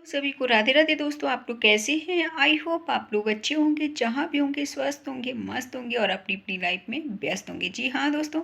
सभी को राधे राधे दोस्तों। आप लोग कैसे हैं? आई होप आप लोग अच्छे होंगे, जहाँ भी होंगे स्वस्थ होंगे, मस्त होंगे और अपनी अपनी लाइफ में व्यस्त होंगे। जी हाँ दोस्तों।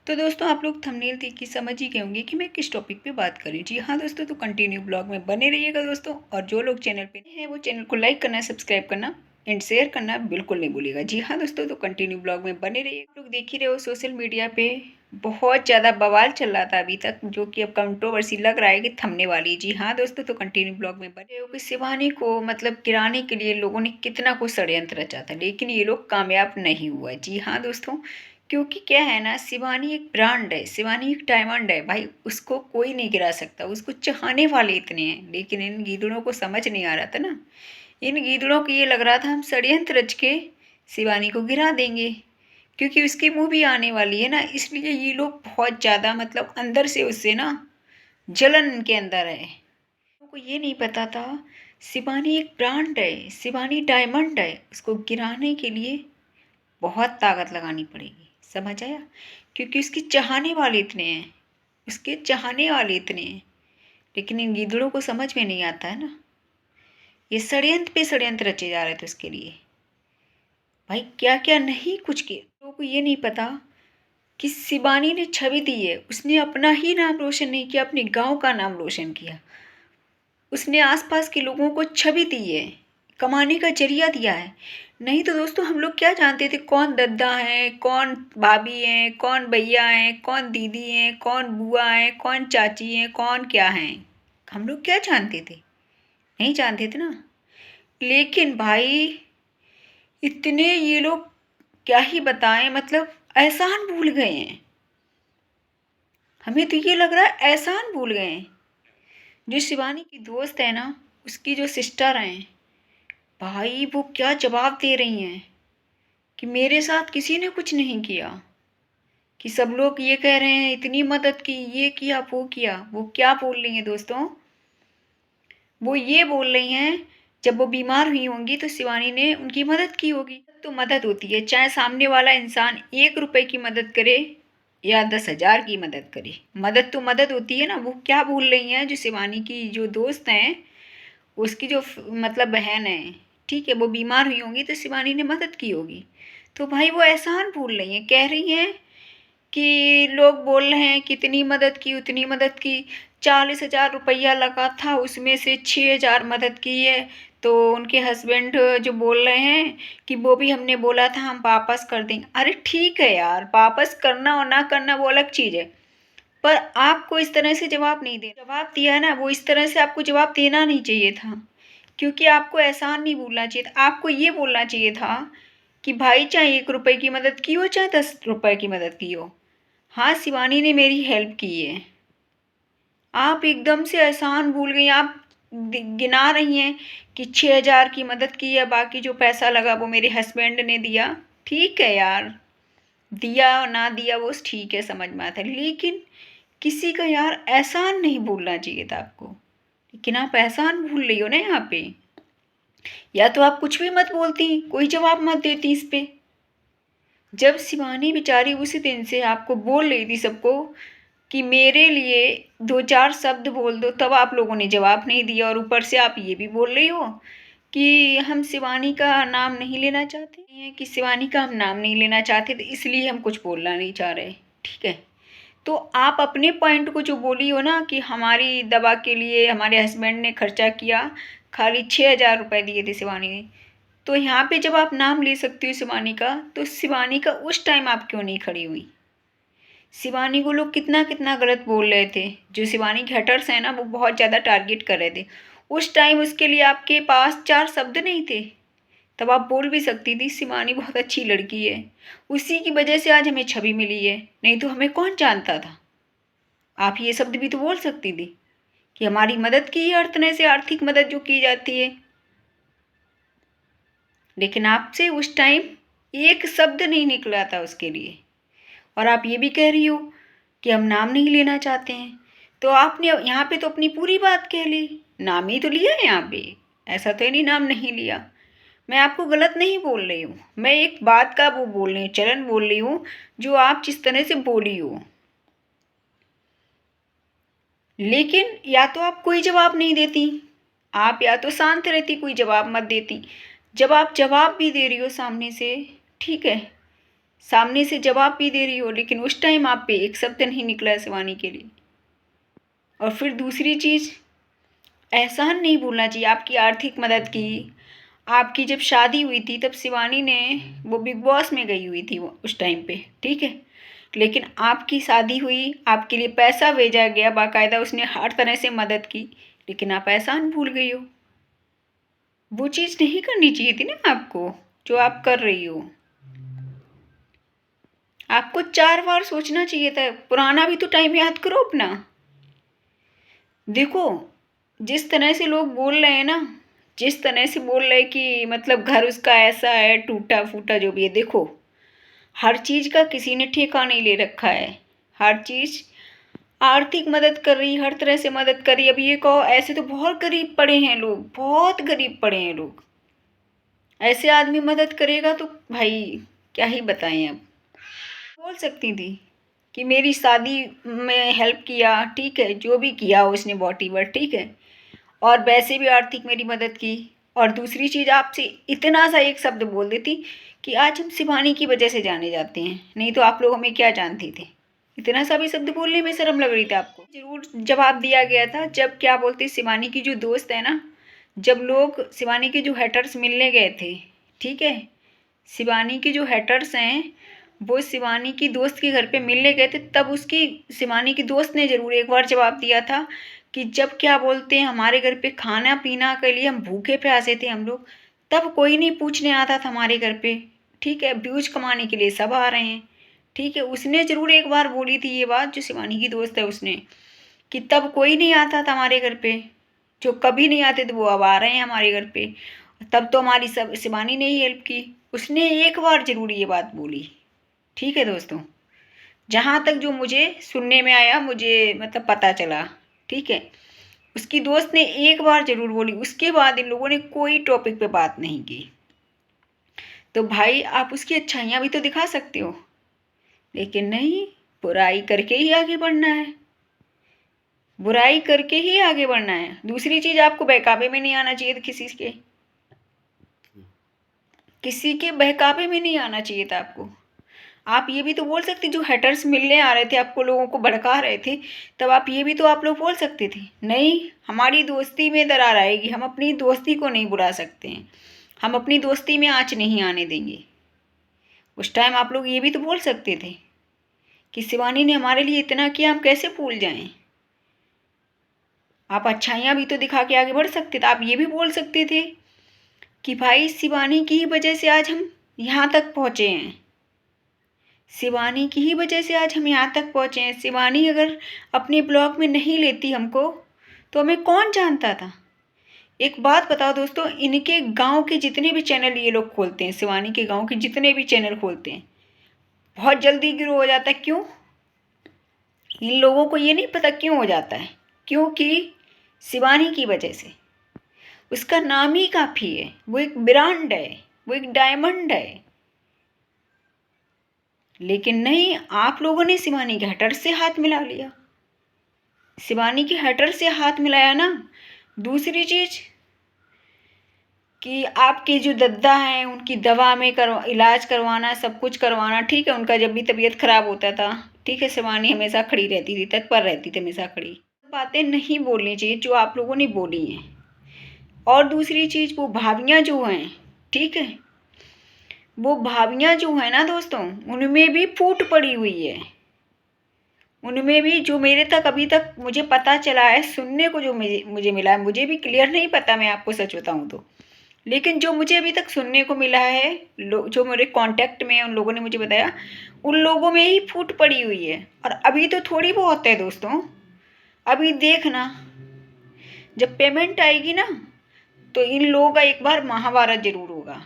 तो दोस्तों आप लोग थंबनेल देख के समझ ही गए होंगे कि मैं किस टॉपिक पे बात करूँ। जी हाँ दोस्तों, तो कंटिन्यू ब्लॉग में बने रहिएगा दोस्तों। और जो लोग चैनल पे नए हैं वो चैनल को लाइक करना, सब्सक्राइब करना एंड शेयर करना बिल्कुल नहीं भूलिएगा। जी हाँ दोस्तों, तो कंटिन्यू ब्लॉग में बने रहिए। आप लोग देख ही रहे हो सोशल मीडिया पे बहुत ज़्यादा बवाल चल रहा था अभी तक, जो कि अब कंट्रोवर्सी लग रहा है कि थमने वाली। जी हाँ दोस्तों, तो कंटिन्यू ब्लॉग में बने रहो कि शिवानी को मतलब गिराने के लिए लोगों ने कितना कुछ षड्यंत्र रचा था, लेकिन ये लोग कामयाब नहीं हुआ। जी हाँ दोस्तों, क्योंकि क्या है ना, शिवानी एक ब्रांड है, शिवानी एक डायमंड है भाई, उसको कोई नहीं गिरा सकता। उसको चाहने वाले इतने हैं, लेकिन इन गीदड़ों को समझ नहीं आ रहा था ना। इन गीदड़ों को ये लग रहा था हम षड्यंत्र रच के शिवानी को गिरा देंगे, क्योंकि उसकी मूवी आने वाली है ना, इसलिए ये लोग बहुत ज़्यादा मतलब अंदर से उससे ना जलन इनके अंदर है। उनको ये नहीं पता था शिवानी एक ब्रांड है, शिवानी डायमंड है, उसको गिराने के लिए बहुत ताकत लगानी पड़ेगी। समझ आया? क्योंकि उसके चाहने वाले इतने हैं, उसके चाहने वाले इतने हैं, लेकिन इन गीदड़ों को समझ में नहीं आता है ना। ये षड्यंत्र पे षड्यंत्र रचे जा रहे थे उसके लिए, भाई क्या क्या नहीं कुछ किया। लोगों को ये नहीं पता कि शिवानी ने छवि दी है, उसने अपना ही नाम रोशन नहीं किया, अपने गांव का नाम रोशन किया। उसने आसपास के लोगों को छवि दी है, कमाने का जरिया दिया है। नहीं तो दोस्तों हम लोग क्या जानते थे कौन दद्दा है, कौन भाभी है, कौन भैया है, कौन दीदी है, कौन बुआ है, कौन चाची है, कौन क्या है। हम लोग क्या जानते थे? नहीं जानते थे ना। लेकिन भाई इतने ये लोग क्या ही बताएं, मतलब एहसान भूल गए हैं। हमें तो ये लग रहा है एहसान भूल गए हैं। जो शिवानी की दोस्त है ना, उसकी जो सिस्टर हैं, भाई वो क्या जवाब दे रही हैं कि मेरे साथ किसी ने कुछ नहीं किया, कि सब लोग ये कह रहे हैं इतनी मदद की, ये किया वो किया। वो क्या बोल रही हैं दोस्तों? वो ये बोल रही हैं जब वो बीमार हुई होंगी तो शिवानी ने उनकी मदद की होगी। तो मदद होती है, चाहे सामने वाला इंसान 1 रुपए की मदद करे या 10,000 की मदद करे, मदद तो मदद होती है ना। वो क्या भूल रही हैं, जो शिवानी की जो दोस्त हैं, उसकी जो मतलब बहन है, ठीक है, वो बीमार हुई होंगी तो शिवानी ने मदद की होगी। तो भाई वो एहसान भूल रही हैं, कह रही हैं कि लोग बोल रहे हैं कितनी मदद की, उतनी मदद की। 40,000 रुपया लगा था, उसमें से 6,000 मदद की है। तो उनके हस्बैंड जो बोल रहे हैं कि वो भी हमने बोला था हम वापस कर देंगे। अरे ठीक है यार, वापस करना और ना करना वो अलग चीज़ है, पर आपको इस तरह से जवाब नहीं दे, जवाब दिया है ना, वो इस तरह से आपको जवाब देना नहीं चाहिए था। क्योंकि आपको एहसान नहीं भूलना चाहिए था, आपको ये बोलना चाहिए था कि भाई चाहे 1 रुपए की मदद की हो, चाहे 10 रुपए की मदद की हो, हाँ शिवानी ने मेरी हेल्प की है। आप एकदम से एहसान भूल गई। आप गिना रही हैं कि 6,000 की मदद की है, बाकी जो पैसा लगा वो मेरे हस्बैंड ने दिया। ठीक है यार, दिया ना दिया वो ठीक है, समझ में आता है, लेकिन किसी का यार एहसान नहीं भूलना चाहिए था आपको। लेकिन आप एहसान भूल रही हो ना यहाँ पे। या तो आप कुछ भी मत बोलती, कोई जवाब मत देती इस पे। जब शिवानी बेचारी उसी दिन से आपको बोल रही थी सबको कि मेरे लिए 2-4 शब्द बोल दो, तब आप लोगों ने जवाब नहीं दिया। और ऊपर से आप ये भी बोल रही हो कि हम शिवानी का नाम नहीं लेना चाहते हैं, कि शिवानी का हम नाम नहीं लेना चाहते थे इसलिए हम कुछ बोलना नहीं चाह रहे। ठीक है, तो आप अपने पॉइंट को जो बोली हो ना कि हमारी दवा के लिए हमारे हस्बैंड ने खर्चा किया, खाली 6,000 रुपये दिए थे शिवानी ने, तो यहाँ पे जब आप नाम ले सकती हो शिवानी का, तो शिवानी का उस टाइम आप क्यों नहीं खड़ी हुई? शिवानी को लोग कितना कितना गलत बोल रहे थे, जो शिवानी के हटर्स हैं ना वो बहुत ज़्यादा टारगेट कर रहे थे। उस टाइम उसके लिए आपके पास 4 शब्द नहीं थे, तब आप बोल भी सकती थी शिवानी बहुत अच्छी लड़की है, उसी की वजह से आज हमें छवि मिली है, नहीं तो हमें कौन जानता था। आप ये शब्द भी तो बोल सकती थी कि हमारी मदद की है, अर्तने से आर्थिक मदद जो की जाती है। लेकिन आपसे उस टाइम एक शब्द नहीं निकला था उसके लिए। और आप ये भी कह रही हो कि हम नाम नहीं लेना चाहते हैं, तो आपने यहाँ पे तो अपनी पूरी बात कह ली, नाम ही तो लिया है यहाँ पे। ऐसा तो नहीं नाम नहीं लिया। मैं आपको गलत नहीं बोल रही हूँ, मैं एक बात का वो बोल रही हूँ, चलन बोल रही हूँ, जो आप जिस तरह से बोली हो। लेकिन या तो आप कोई जवाब नहीं देती, आप या तो शांत रहती, कोई जवाब मत देती। जब आप जवाब भी दे रही हो सामने से, ठीक है, सामने से जवाब भी दे रही हो, लेकिन उस टाइम आप पे एक शब्द नहीं निकला है शिवानी के लिए। और फिर दूसरी चीज़, एहसान नहीं भूलना चाहिए, आपकी आर्थिक मदद की। आपकी जब शादी हुई थी तब शिवानी ने, वो बिग बॉस में गई हुई थी वो उस टाइम पे, ठीक है, लेकिन आपकी शादी हुई, आपके लिए पैसा भेजा गया बाकायदा, उसने हर तरह से मदद की, लेकिन आप एहसान भूल गई हो। वो चीज़ नहीं करनी चाहिए थी ना आपको, जो आप कर रही हो। आपको 4 बार सोचना चाहिए था। पुराना भी तो टाइम याद करो अपना। देखो, जिस तरह से लोग बोल रहे हैं ना, जिस तरह से बोल रहे हैं कि मतलब घर उसका ऐसा है, टूटा फूटा जो भी है, देखो हर चीज़ का किसी ने ठेका नहीं ले रखा है। हर चीज़ आर्थिक मदद कर रही, हर तरह से मदद कर रही। अब ये कहो, ऐसे तो बहुत गरीब पड़े हैं लोग, बहुत गरीब पड़े हैं लोग। ऐसे आदमी मदद करेगा तो भाई क्या ही बताएं। अब बोल सकती थी कि मेरी शादी में हेल्प किया, ठीक है, जो भी किया उसने बॉटी वर्क, ठीक है, और वैसे भी आर्थिक मेरी मदद की। और दूसरी चीज़, आपसे इतना सा एक शब्द बोल देती कि आज हम शिवानी की वजह से जाने जाते हैं, नहीं तो आप लोग हमें क्या जानते थे। इतना सा भी शब्द बोलने में शर्म लग रही थी आपको। जरूर जवाब दिया गया था। जब क्या बोलते, शिवानी की जो दोस्त है ना, जब लोग शिवानी के जो हेटर्स मिलने गए थे, ठीक है, शिवानी के जो हेटर्स हैं वो शिवानी की दोस्त के घर पे मिलने गए थे, तब उसकी शिवानी की दोस्त ने ज़रूर एक बार जवाब दिया था कि जब क्या बोलते हैं हमारे घर पे खाना पीना के लिए हम भूखे प्यासे थे हम लोग, तब कोई नहीं पूछने आता था हमारे घर पे, ठीक है, व्यूज कमाने के लिए सब आ रहे हैं, ठीक है। उसने ज़रूर एक बार बोली थी ये बात, जो शिवानी की दोस्त है उसने, कि तब कोई नहीं आता था हमारे घर पे, जो कभी नहीं आते थे वो अब आ रहे हैं हमारे घर पे, तब तो हमारी सब शिवानी ने ही हेल्प की। उसने एक बार ज़रूर ये बात बोली, ठीक है दोस्तों, जहाँ तक जो मुझे सुनने में आया, मुझे मतलब पता चला, ठीक है, उसकी दोस्त ने एक बार ज़रूर बोली। उसके बाद इन लोगों ने कोई टॉपिक पे बात नहीं की। तो भाई आप उसकी अच्छाइयाँ भी तो दिखा सकते हो, लेकिन नहीं, बुराई करके ही आगे बढ़ना है, बुराई करके ही आगे बढ़ना है। दूसरी चीज़, आपको बहकावे में नहीं आना चाहिए था, किसी के बहकावे में नहीं आना चाहिए था आपको। आप ये भी तो बोल सकते, जो हेटर्स मिलने आ रहे थे आपको, लोगों को भड़का रहे थे, तब आप ये भी तो आप लोग बोल सकते थे, नहीं हमारी दोस्ती में दरार आएगी, हम अपनी दोस्ती को नहीं बुला सकते हैं, हम अपनी दोस्ती में आँच नहीं आने देंगे। उस टाइम आप लोग ये भी तो बोल सकते थे कि शिवानी ने हमारे लिए इतना किया, हम कैसे भूल जाएं। आप अच्छाइयाँ भी तो दिखा के आगे बढ़ सकते थे। आप ये भी बोल सकते थे कि भाई शिवानी की ही वजह से आज हम यहाँ तक पहुँचे हैं, शिवानी की ही वजह से आज हम यहाँ तक पहुँचे हैं। शिवानी अगर अपने ब्लॉग में नहीं लेती हमको, तो हमें कौन जानता था। एक बात बताओ दोस्तों, इनके गांव के जितने भी चैनल ये लोग खोलते हैं, शिवानी के गांव के जितने भी चैनल खोलते हैं, बहुत जल्दी ग्रो हो जाता है। क्यों? इन लोगों को ये नहीं पता क्यों हो जाता है, क्योंकि शिवानी की वजह से। उसका नाम ही काफ़ी है, वो एक ब्रांड है, वो एक डायमंड है। लेकिन नहीं, आप लोगों ने शिवानी के हटर से हाथ मिला लिया, शिवानी के हटर से हाथ मिलाया ना। दूसरी चीज कि आपके जो दद्दा हैं उनकी दवा में इलाज करवाना, सब कुछ करवाना, ठीक है, उनका जब भी तबीयत खराब होता था, ठीक है, शिवानी हमेशा खड़ी रहती थी, तत्पर रहती थी, हमेशा खड़ी। बातें नहीं बोलनी चाहिए जो आप लोगों ने बोली हैं। और दूसरी चीज, वो भाभियाँ जो हैं, ठीक है, वो भाभियाँ जो है ना दोस्तों, उनमें भी फूट पड़ी हुई है। उनमें भी, जो मेरे तक अभी तक मुझे पता चला है, सुनने को जो मुझे मिला है, मुझे भी क्लियर नहीं पता, मैं आपको सच बताऊं तो, लेकिन जो मुझे अभी तक सुनने को मिला है, जो मेरे कांटेक्ट में है, उन लोगों ने मुझे बताया, उन लोगों में ही फूट पड़ी हुई है। और अभी तो थोड़ी बहुत है दोस्तों, अभी देखना जब पेमेंट आएगी ना, तो इन लोगों का एक बार महाभारत जरूर होगा।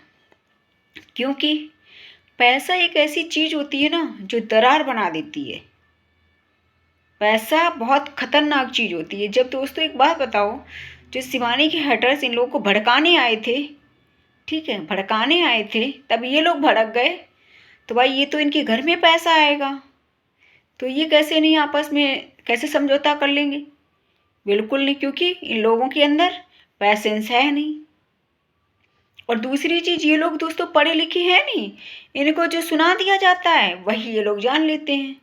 क्योंकि पैसा एक ऐसी चीज होती है ना जो दरार बना देती है। पैसा बहुत खतरनाक चीज होती है। जब दोस्तों एक बात बताओ, जो शिवानी के हटर्स इन लोगों को भड़काने आए थे, ठीक है, भड़काने आए थे, तब ये लोग भड़क गए, तो भाई ये तो इनके घर में पैसा आएगा, तो ये कैसे नहीं आपस में कैसे समझौता कर लेंगे। बिल्कुल नहीं, क्योंकि इन लोगों के अंदर पैसेंस है नहीं। और दूसरी चीज, ये लोग दोस्तों पढ़े लिखे हैं नहीं, इनको जो सुना दिया जाता है वही ये लोग जान लेते हैं।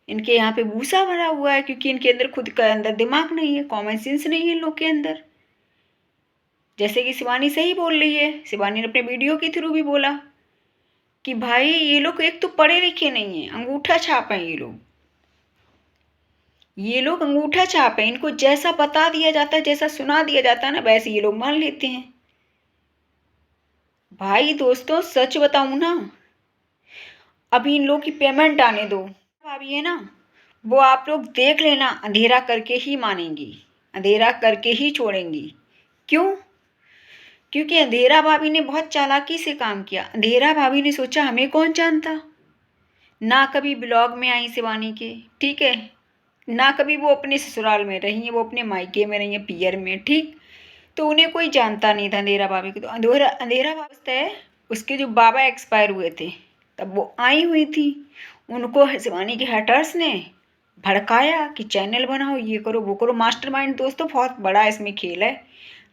इनके यहाँ पे भूसा भरा हुआ है, क्योंकि इनके अंदर खुद का अंदर दिमाग नहीं है, कॉमन सेंस नहीं है इन लोग के अंदर। जैसे कि शिवानी सही बोल रही है, शिवानी ने अपने वीडियो के थ्रू भी बोला कि भाई ये लोग एक तो पढ़े लिखे नहीं है, अंगूठा छाप है ये लोग। ये लोग अंगूठा छाप है, इनको जैसा बता दिया जाता है, जैसा सुना दिया जाता है ना, वैसे ये लोग मान लेते हैं। भाई दोस्तों सच बताऊं ना, अभी इन लोग की पेमेंट आने दो। भाभी है ना, वो आप लोग देख लेना, अंधेरा करके ही मानेंगी, अंधेरा करके ही छोड़ेंगी। क्यों? क्योंकि अंधेरा भाभी ने बहुत चालाकी से काम किया। अंधेरा भाभी ने सोचा हमें कौन जानता, ना कभी ब्लॉग में आई शिवानी के, ठीक है, ना कभी वो अपने ससुराल में रही है, वो अपने मायके में रही है, पियर में, ठीक। तो उन्हें कोई जानता नहीं था अंधेरा भाभी को। तो अंधेरा अंधेरा भाभी है, उसके जो बाबा एक्सपायर हुए थे तब वो आई हुई थी। उनको शिवानी के हेटर्स ने भड़काया कि चैनल बनाओ, ये करो वो करो। मास्टरमाइंड दोस्तों बहुत बड़ा इसमें खेल है,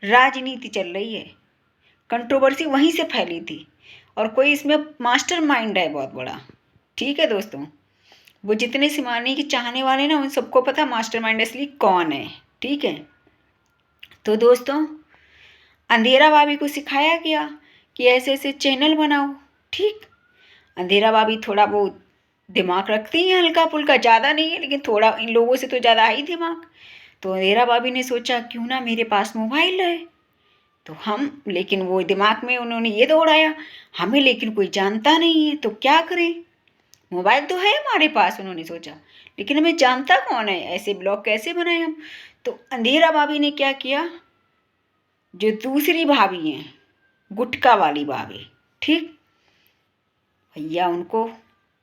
राजनीति चल रही है, कंट्रोवर्सी वहीं से फैली थी, और कोई इसमें मास्टरमाइंड है बहुत बड़ा, ठीक है दोस्तों। वो जितने शिवानी के चाहने वाले ना, उन सबको पता मास्टरमाइंड असली कौन है, ठीक है। तो दोस्तों अंधेरा भाभी को सिखाया गया कि ऐसे ऐसे चैनल बनाओ, ठीक। अंधेरा भाभी थोड़ा बहुत दिमाग रखती है, हल्का फुल्का, ज़्यादा नहीं है लेकिन थोड़ा, इन लोगों से तो ज़्यादा ही दिमाग। तो अंधेरा भाभी ने सोचा क्यों ना मेरे पास मोबाइल है, तो हम, लेकिन वो दिमाग में उन्होंने ये दौड़ाया, हमें लेकिन कोई जानता नहीं है तो क्या करें, मोबाइल तो है हमारे पास, उन्होंने सोचा, लेकिन हमें जानता कौन है, ऐसे ब्लॉग कैसे बनाए हम। तो अंधेरा भाभी ने क्या किया, जो दूसरी भाभी हैं, गुटका वाली भाभी, ठीक, भैया उनको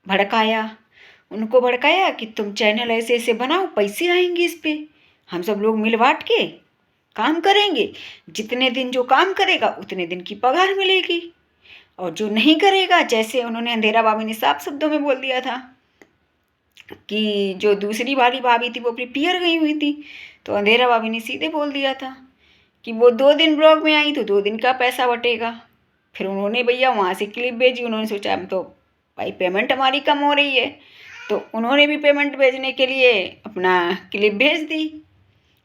भड़काया कि तुम चैनल ऐसे ऐसे बनाओ, पैसे आएंगे इस पे, हम सब लोग मिल बांट के काम करेंगे, जितने दिन जो काम करेगा उतने दिन की पगार मिलेगी, और जो नहीं करेगा, जैसे उन्होंने अंधेरा भाभी ने साफ शब्दों में बोल दिया था कि जो दूसरी वाली भाभी थी वो अपनी पियर गई हुई थी, तो अंधेरा भाभी ने सीधे बोल दिया था कि वो 2 दिन ब्लॉग में आई तो 2 दिन का पैसा बटेगा। फिर उन्होंने भैया वहाँ से क्लिप भेजी, उन्होंने सोचा हम तो भाई पेमेंट हमारी कम हो रही है, तो उन्होंने भी पेमेंट भेजने के लिए अपना क्लिप भेज दी,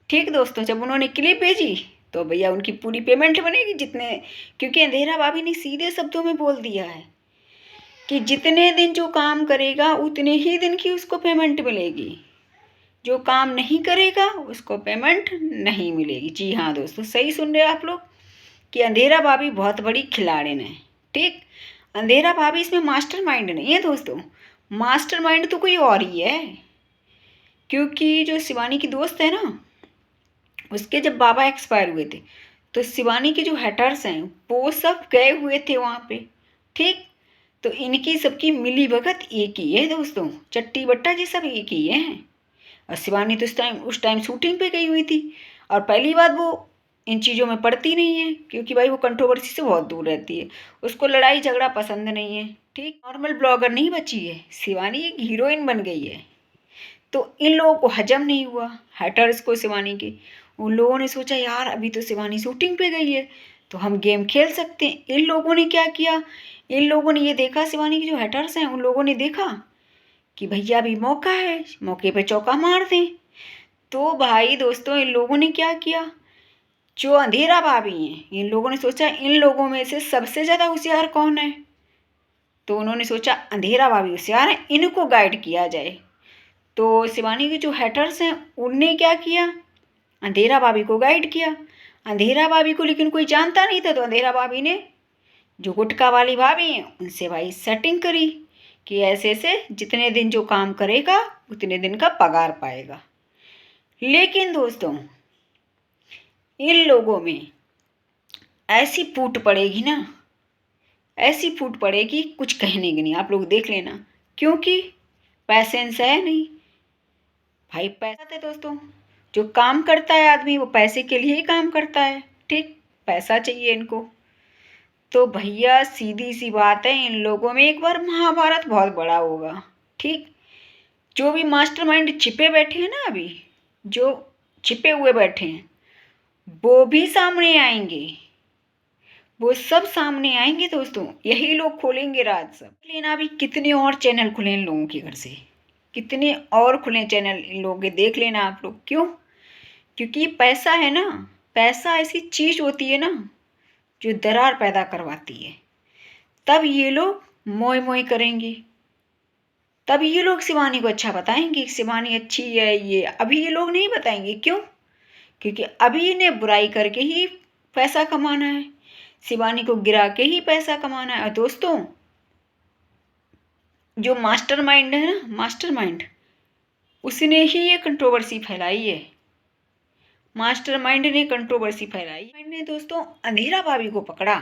ठीक दोस्तों। जब उन्होंने क्लिप भेजी तो भैया उनकी पूरी पेमेंट बनेगी जितने, क्योंकि अंधेरा भाभी ने सीधे शब्दों में बोल दिया है कि जितने दिन जो काम करेगा उतने ही दिन की उसको पेमेंट मिलेगी, जो काम नहीं करेगा उसको पेमेंट नहीं मिलेगी। जी हाँ दोस्तों, सही सुन रहे हैं आप लोग कि अंधेरा भाभी बहुत बड़ी खिलाड़िन है, ठीक। अंधेरा भाभी इसमें मास्टरमाइंड नहीं है दोस्तों, मास्टरमाइंड तो कोई और ही है। क्योंकि जो शिवानी की दोस्त है ना, उसके जब बाबा एक्सपायर हुए थे तो शिवानी के जो हेटर्स हैं वो सब गए हुए थे वहाँ पे, ठीक। तो इनकी सबकी मिली भगत एक ही है दोस्तों, चट्टी बट्टा जी सब एक ही है। और शिवानी तो उस टाइम शूटिंग पे गई हुई थी, और पहली बात वो इन चीज़ों में पड़ती नहीं है, क्योंकि भाई वो कंट्रोवर्सी से बहुत दूर रहती है, उसको लड़ाई झगड़ा पसंद नहीं है, ठीक। नॉर्मल ब्लॉगर नहीं बची है शिवानी, एक हीरोइन बन गई है। तो इन लोगों को हजम नहीं हुआ, हैटर्स को शिवानी के, उन लोगों ने सोचा यार अभी तो शिवानी शूटिंग पे गई है तो हम गेम खेल सकते हैं। इन लोगों ने क्या किया, इन लोगों ने ये देखा, शिवानी के जो हैटर्स हैं उन लोगों ने देखा कि भैया अभी मौका है, मौके पे चौका मार दें। तो भाई दोस्तों इन लोगों ने क्या किया, जो अंधेरा भाभी हैं इन लोगों ने सोचा इन लोगों में से सबसे ज़्यादा होशियार कौन है, तो उन्होंने सोचा अंधेरा भाभी होशियार है, इनको गाइड किया जाए। तो शिवानी के जो हैटर्स हैं उनने क्या किया, अंधेरा भाभी को गाइड किया। अंधेरा भाभी को लेकिन कोई जानता नहीं था, तो अंधेरा भाभी ने जो गुटका वाली भाभी हैं उनसे भाई सेटिंग करी कि ऐसे ऐसे जितने दिन जो काम करेगा उतने दिन का पगार पाएगा। लेकिन दोस्तों इन लोगों में ऐसी फूट पड़ेगी ना, ऐसी फूट पड़ेगी कुछ कहने की नहीं, आप लोग देख लेना, क्योंकि पैसेंस है नहीं भाई। पैसा है दोस्तों, जो काम करता है आदमी वो पैसे के लिए ही काम करता है, ठीक, पैसा चाहिए इनको। तो भैया सीधी सी बात है, इन लोगों में एक बार महाभारत बहुत बड़ा होगा, ठीक। जो भी मास्टरमाइंड छिपे बैठे हैं ना, अभी जो छिपे हुए बैठे हैं वो भी सामने आएंगे, वो सब सामने आएंगे दोस्तों। यही लोग खोलेंगे राज सब। लेना अभी कितने और चैनल खुले इन लोगों के घर से, कितने और खुले चैनल इन लोगों के, देख लेना आप लोग। क्यों? क्योंकि पैसा है ना, पैसा ऐसी चीज होती है ना जो दरार पैदा करवाती है। तब ये लोग मोए मोए करेंगे, तब ये लोग शिवानी को अच्छा बताएंगे कि शिवानी अच्छी है। ये अभी ये लोग नहीं बताएंगे। क्यों? क्योंकि अभी इन्हें बुराई करके ही पैसा कमाना है, शिवानी को गिरा के ही पैसा कमाना है। और दोस्तों, जो मास्टरमाइंड है ना, मास्टरमाइंड, उसने ही ये कंट्रोवर्सी फैलाई है। मास्टरमाइंड ने कंट्रोवर्सी फैलाई ने दोस्तों अंधेरा भाभी को पकड़ा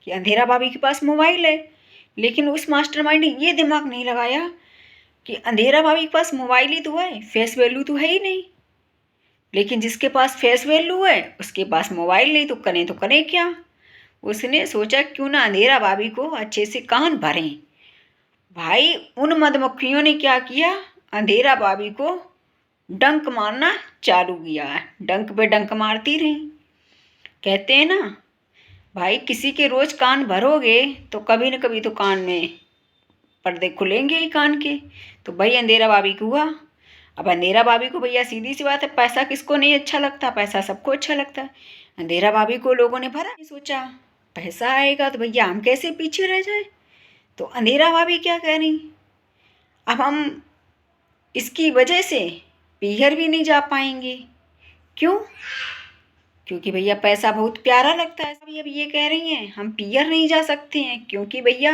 कि अंधेरा भाभी के पास मोबाइल है, लेकिन उस मास्टरमाइंड ने ये दिमाग नहीं लगाया कि अंधेरा भाभी के पास मोबाइल ही तो है, फेस वैल्यू तो है ही नहीं। लेकिन जिसके पास फेस वैल्यू है उसके पास मोबाइल नहीं, तो करें क्या। उसने सोचा क्यों ना अंधेरा भाभी को अच्छे से कान भरें। भाई उन मधुमक्खियों ने क्या किया, अंधेरा भाभी को डंक मारना चालू किया। डंक पे डंक मारती रही। कहते हैं ना भाई, किसी के रोज कान भरोगे तो कभी न कभी तो कान में पर्दे खुलेंगे ही कान के। तो भाई अंधेरा भाभी को हुआ। अब अंधेरा भाभी को भैया सीधी सी बात है, पैसा किसको नहीं अच्छा लगता, पैसा सबको अच्छा लगता है। अंधेरा भाभी को लोगों ने भरा, सोचा पैसा आएगा तो भैया हम कैसे पीछे रह जाए। तो अंधेरा भाभी क्या कह रही, अब हम इसकी वजह से पीहर भी नहीं जा पाएंगे। क्यों? क्योंकि भैया पैसा बहुत प्यारा लगता है। अभी अब ये कह रही हैं हम पीहर नहीं जा सकते हैं क्योंकि भैया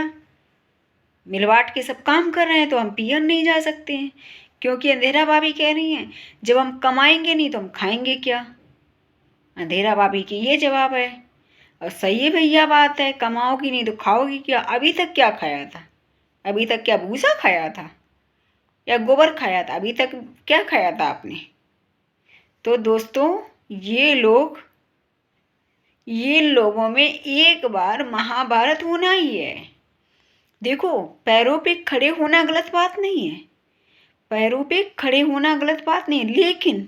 मिलवाट के सब काम कर रहे हैं, तो हम पीहर नहीं जा सकते हैं। क्योंकि अंधेरा भाभी कह रही हैं जब हम कमाएंगे नहीं तो हम खाएंगे क्या। अंधेरा भाभी की ये जवाब है। और सही है भैया, बात है, कमाओगी नहीं तो खाओगी क्या। अभी तक क्या खाया था? अभी तक क्या भूसा खाया था या गोबर खाया था? अभी तक क्या खाया था आपने? तो दोस्तों, ये लोगों में एक बार महाभारत होना ही है। देखो, पैरों पे खड़े होना गलत बात नहीं है, पैरों पे खड़े होना गलत बात नहीं है, लेकिन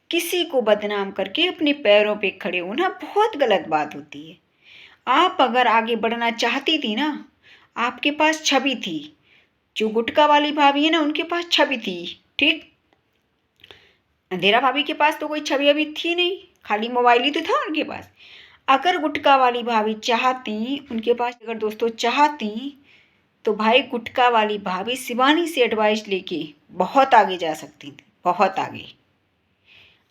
किसी को बदनाम करके अपने पैरों पे खड़े होना बहुत गलत बात होती है। आप अगर आगे बढ़ना चाहती थी ना, आपके पास छवि थी। जो गुटखा वाली भाभी है ना, उनके पास छवि थी, ठीक। अंधेरा भाभी के पास तो कोई छवि अभी थी नहीं, खाली मोबाइल ही तो था उनके पास। अगर गुटखा वाली भाभी चाहती, उनके पास अगर दोस्तों चाहती, तो भाई गुटखा वाली भाभी शिवानी से एडवाइस लेके बहुत आगे जा सकती थी, बहुत आगे।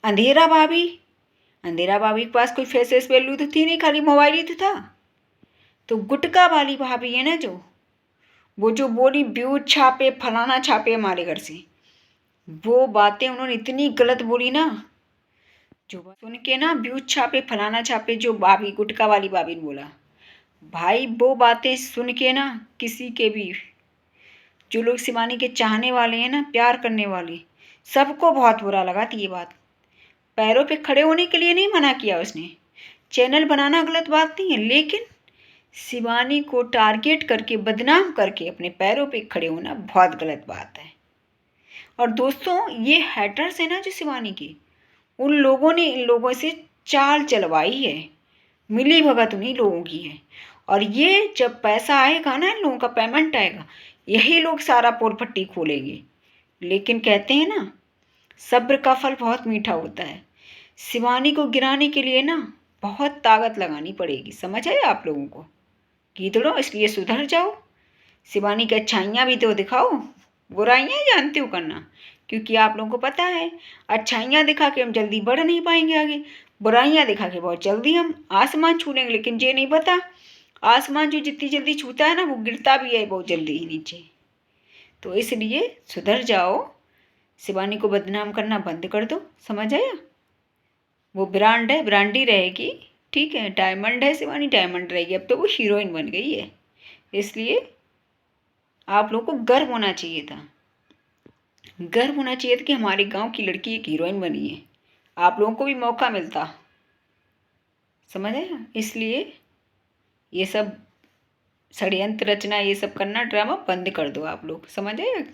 अंधेरा भाभी के पास कोई फेसेस वैल्यू तो थी नहीं, खाली मोबाइल ही तो था। तो गुटखा वाली भाभी है ना, वो जो बोली व्यूज छापे, फलाना छापे हमारे घर से, वो बातें उन्होंने इतनी गलत बोली ना, जो सुन के ना व्यूज छापे, फलाना छापे, जो भाभी गुटखा वाली भाभी ने बोला, भाई वो बातें सुन के ना किसी के भी, जो लोग शिवानी के चाहने वाले हैं ना, प्यार करने वाले, सबको बहुत बुरा लगा थी ये बात। पैरों पे खड़े होने के लिए नहीं मना किया उसने, चैनल बनाना गलत बात नहीं है, लेकिन शिवानी को टारगेट करके, बदनाम करके अपने पैरों पे खड़े होना बहुत गलत बात है। और दोस्तों, ये हैटर्स है ना जो शिवानी के, उन लोगों ने इन लोगों से चाल चलवाई है, मिली भगत उन्हीं लोगों की है। और ये जब पैसा आएगा ना, इन लोगों का पेमेंट आएगा, यही लोग सारा पोल पट्टी खोलेंगे। लेकिन कहते हैं ना, सब्र का फल बहुत मीठा होता है। शिवानी को गिराने के लिए ना बहुत ताकत लगानी पड़ेगी, समझ आए आप लोगों को? गीदड़ो, इसलिए सुधर जाओ। शिवानी की अच्छाइयाँ भी तो दिखाओ, बुराइयाँ जानते हो करना। क्योंकि आप लोगों को पता है, अच्छाइयाँ दिखा के हम जल्दी बढ़ नहीं पाएंगे आगे, बुराइयाँ दिखा के बहुत जल्दी हम आसमान छू लेंगे। लेकिन ये नहीं पता, आसमान जो जितनी जल्दी छूता है ना, वो गिरता भी है बहुत जल्दी ही नीचे। तो इसलिए सुधर जाओ, शिवानी को बदनाम करना बंद कर दो, समझ आया? वो ब्रांड है, ब्रांड ही रहेगी, ठीक है। डायमंड है शिवानी, डायमंड रहेगी। अब तो वो हीरोइन बन गई है, इसलिए आप लोगों को गर्व होना चाहिए था, गर्व होना चाहिए था कि हमारे गांव की लड़की एक हीरोइन बनी है, आप लोगों को भी मौका मिलता, समझ आया? इसलिए ये सब षड्यंत्र रचना, ये सब करना, ड्रामा बंद कर दो आप लोग, समझ आया?